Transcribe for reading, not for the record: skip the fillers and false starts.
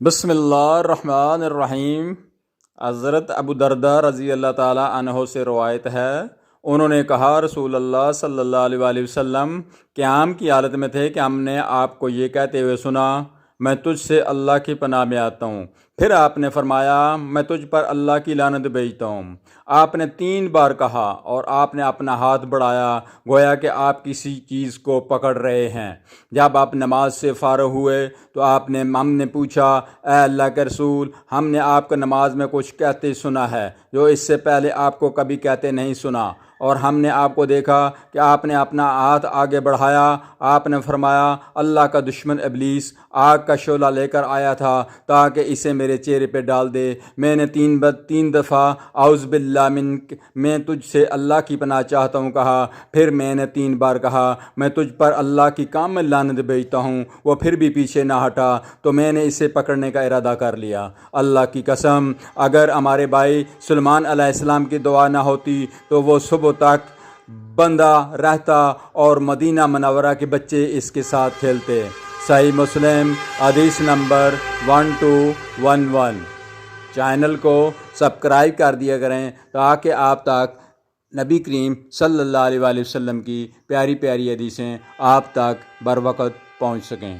بسم اللہ الرحمن الرحیم۔ حضرت ابو درداء رضی اللہ تعالیٰ عنہ سے روایت ہے، انہوں نے کہا رسول اللہ صلی اللہ علیہ وآلہ وسلم قیام کی حالت میں تھے کہ ہم نے آپ کو یہ کہتے ہوئے سنا، میں تجھ سے اللہ کی پناہ میں آتا ہوں۔ پھر آپ نے فرمایا، میں تجھ پر اللہ کی لعنت بھیجتا ہوں۔ آپ نے 3 بار کہا اور آپ نے اپنا ہاتھ بڑھایا گویا کہ آپ کسی چیز کو پکڑ رہے ہیں۔ جب آپ نماز سے فارغ ہوئے تو ہم نے پوچھا، اے اللہ کے رسول، ہم نے آپ کو نماز میں کچھ کہتے سنا ہے جو اس سے پہلے آپ کو کبھی کہتے نہیں سنا، اور ہم نے آپ کو دیکھا کہ آپ نے اپنا ہاتھ آگے بڑھایا۔ آپ نے فرمایا، اللہ کا دشمن ابلیس آگ کا شعلہ لے کر آیا تھا تاکہ اسے میرے چہرے پہ ڈال دے۔ میں نے 3 دفعہ اعوذ باللہ منک، میں تجھ سے اللہ کی پناہ چاہتا ہوں کہا۔ پھر میں نے 3 بار کہا، میں تجھ پر اللہ کی کامل لعنت بھیجتا ہوں۔ وہ پھر بھی پیچھے نہ ہٹا تو میں نے اسے پکڑنے کا ارادہ کر لیا۔ اللہ کی قسم، اگر ہمارے بھائی سلیمان علیہ السلام کی دعا نہ ہوتی تو وہ صبح تک بندہ رہتا اور مدینہ منورہ کے بچے اس کے ساتھ کھیلتے۔ صحیح مسلم حدیث نمبر 1211۔ چینل کو سبسکرائب کر دیا کریں تاکہ آپ تک نبی کریم صلی اللہ علیہ وآلہ وسلم کی پیاری پیاری حدیثیں آپ تک بر وقت پہنچ سکیں۔